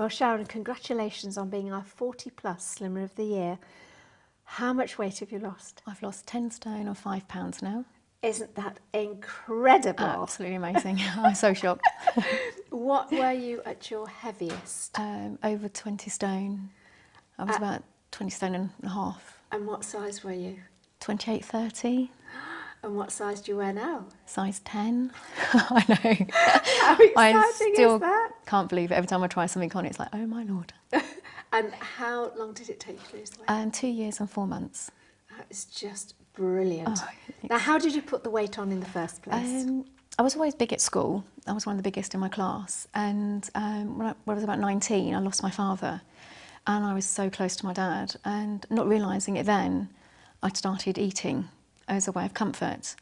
Well, Sharon, congratulations on being our 40 plus Slimmer of the Year. How much weight have you lost? I've lost 10 stone or £5 now. Isn't that incredible? Absolutely amazing. I'm so shocked. What were you at your heaviest? Over 20 stone. I was about 20 stone and a half. And what size were you? 28, 30. And what size do you wear now? Size 10. I know. How exciting is that? Can't believe it. Every time I try something on, it's like, oh my lord. And how long did it take you to lose the weight? 2 years and 4 months. That is just brilliant. Oh, now, how did you put the weight on in the first place? I was always big at school. I was one of the biggest in my class. And when I was about 19, I lost my father. And I was so close to my dad. And not realising it then, I started eating as a way of comfort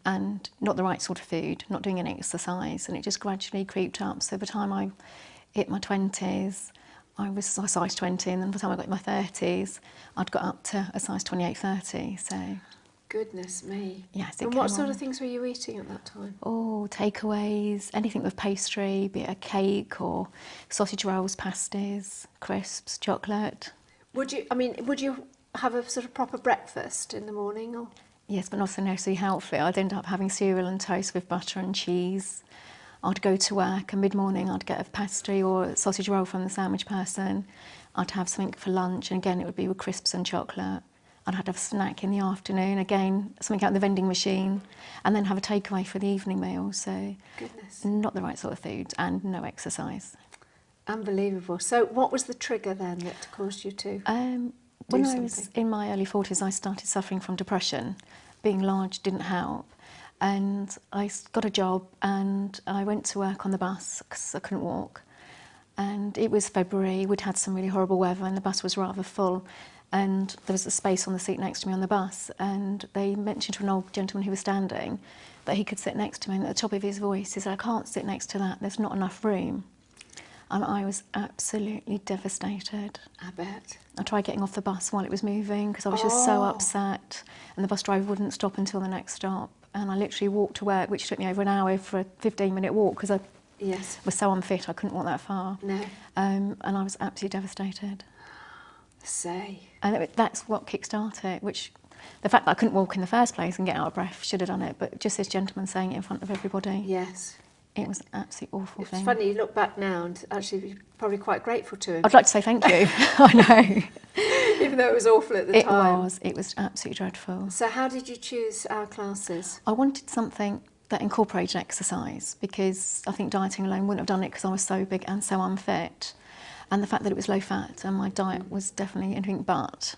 and not the right sort of food, not doing any exercise. And it just gradually creeped up. So by the time I hit my 20s, I was a size 20. And then by the time I got in my 30s, I'd got up to a size 28, 30. So... Goodness me. Yes, and what sort of things were you eating at that time? Oh, takeaways, anything with pastry, be it a cake or sausage rolls, pasties, crisps, chocolate. Would you have a sort of proper breakfast in the morning? Or? Yes, but not so necessarily healthy. I'd end up having cereal and toast with butter and cheese. I'd go to work and mid-morning I'd get a pastry or a sausage roll from the sandwich person. I'd have something for lunch, and again it would be with crisps and chocolate. I'd have a snack in the afternoon, again, something out of the vending machine, and then have a takeaway for the evening meal. So, goodness, not the right sort of food and no exercise. Unbelievable. So what was the trigger then that caused you to When I was in my early 40s, I started suffering from depression. Being large didn't help. And I got a job and I went to work on the bus because I couldn't walk. And it was February, we'd had some really horrible weather and the bus was rather full. And there was a space on the seat next to me on the bus, and they mentioned to an old gentleman who was standing that he could sit next to me, and at the top of his voice he said, I can't sit next to that, there's not enough room. And I was absolutely devastated. I bet. I tried getting off the bus while it was moving because I was just so upset, and the bus driver wouldn't stop until the next stop. And I literally walked to work, which took me over an hour for a 15-minute walk because I was so unfit I couldn't walk that far. No. And I was absolutely devastated. And that's what kick-started it, which the fact that I couldn't walk in the first place and get out of breath should have done it, but just this gentleman saying it in front of everybody. Yes. It was an absolutely awful thing. It's funny, you look back now and actually you're probably quite grateful to him. I'd like to say thank you. I know. Even though it was awful at the time. It was absolutely dreadful. So how did you choose our classes? I wanted something that incorporated exercise because I think dieting alone wouldn't have done it because I was so big and so unfit. And the fact that it was low fat and my diet was definitely anything but.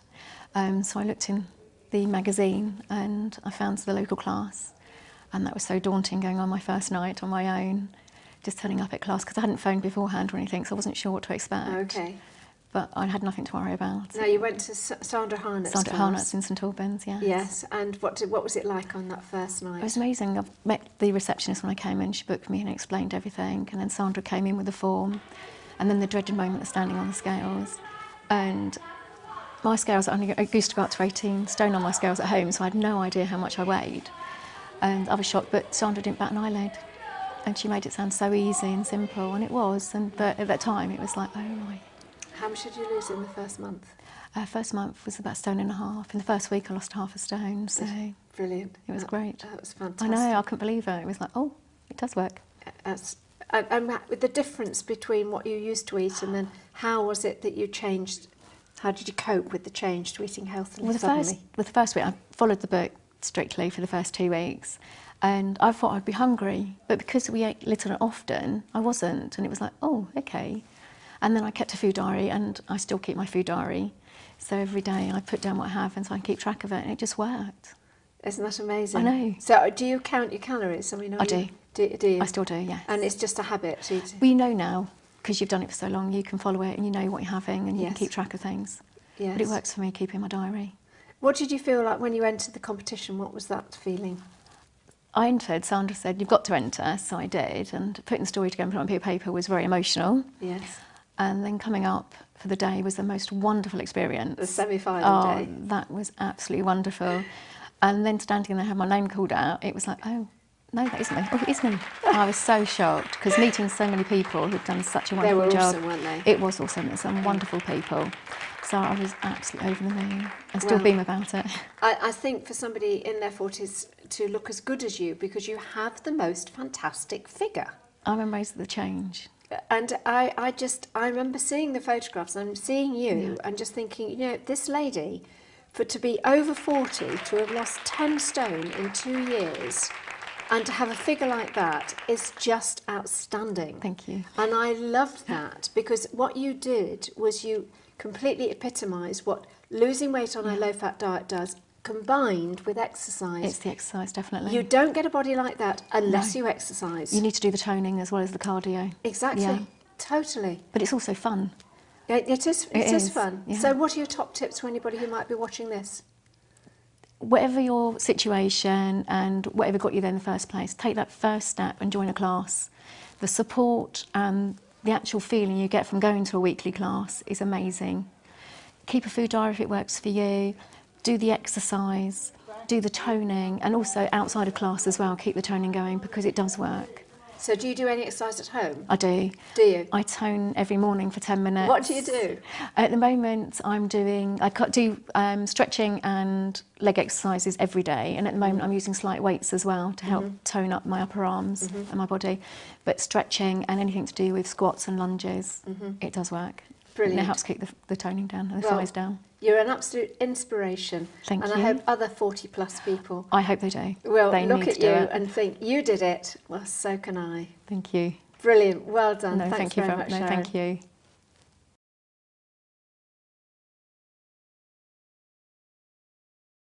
So I looked in the magazine and I found the local class, and that was so daunting going on my first night on my own, just turning up at class because I hadn't phoned beforehand or anything, so I wasn't sure what to expect. Okay. But I had nothing to worry about. Now you went to Sandra Harnett's Sandra Harnett's in St Albans, yes. Yes, and what was it like on that first night? It was amazing. I met the receptionist when I came in, she booked me and explained everything, and then Sandra came in with the form. And then the dreaded moment of standing on the scales. And my scales, I used to go up to 18 stone on my scales at home, so I had no idea how much I weighed. And I was shocked, but Sandra didn't bat an eyelid. And she made it sound so easy and simple, and it was. But at that time, it was like, oh, right. How much did you lose in the first month? First month was about 1.5 stone. In the first week, I lost half a stone, so... Brilliant. It was great. That was fantastic. I know, I couldn't believe it. It was like, oh, it does work. And with the difference between what you used to eat and then how was it that you changed? How did you cope with the change to eating healthily With the first week, I followed the book strictly for the first 2 weeks, and I thought I'd be hungry, but because we ate little and often, I wasn't, and it was like, oh, okay. And then I kept a food diary, and I still keep my food diary. So every day I put down what I have, and so I can keep track of it, and it just worked. Isn't that amazing? I know. So do you count your calories? I do. Do you? I still do, yes. And it's just a habit? So well, you know now, because you've done it for so long, you can follow it and you know what you're having and you yes. can keep track of things. Yes. But it works for me, keeping my diary. What did you feel like when you entered the competition? What was that feeling? I entered, Sandra said, you've got to enter, so I did. And putting the story together and putting it on paper was very emotional. Yes. And then coming up for the day was the most wonderful experience. The semi-final day. That was absolutely wonderful. And then standing there, having my name called out, it was like, oh, No, that isn't me. Oh, it is me. I was so shocked because meeting so many people who've done such a They wonderful were job. awesome, weren't they? It was awesome. There's some wonderful people. So I was absolutely over the moon and still Well, beam about it. I think for somebody in their 40s to look as good as you, because you have the most fantastic figure. I'm amazed at the change. And I remember seeing the photographs and seeing you and just thinking, you know, this lady, to be over 40, to have lost 10 stone in 2 years and to have a figure like that is just outstanding. Thank you. And I loved that because what you did was you completely epitomised what losing weight on a low-fat diet does, combined with exercise. It's the exercise, definitely. You don't get a body like that unless you exercise. You need to do the toning as well as the cardio. Exactly. Yeah. Totally. But it's also fun. It is fun. Yeah. So what are your top tips for anybody who might be watching this? Whatever your situation and whatever got you there in the first place, take that first step and join a class. The support and the actual feeling you get from going to a weekly class is amazing. Keep a food diary if it works for you. Do the exercise, do the toning, and also outside of class as well, keep the toning going because it does work. So do you do any exercise at home? I do. Do you? I tone every morning for 10 minutes. What do you do? At the moment, I do stretching and leg exercises every day. And at the moment, I'm using slight weights as well to help tone up my upper arms and my body. But stretching and anything to do with squats and lunges, it does work. Brilliant. And it helps keep the toning down and the thighs down. You're an absolute inspiration. Thank you. And I hope other 40-plus people I hope they do. will They look need at to do you it. and think, you did it. Well, so can I. Thank you. Brilliant. Well done. No, Thanks thank you very much, no, Sharon. thank you.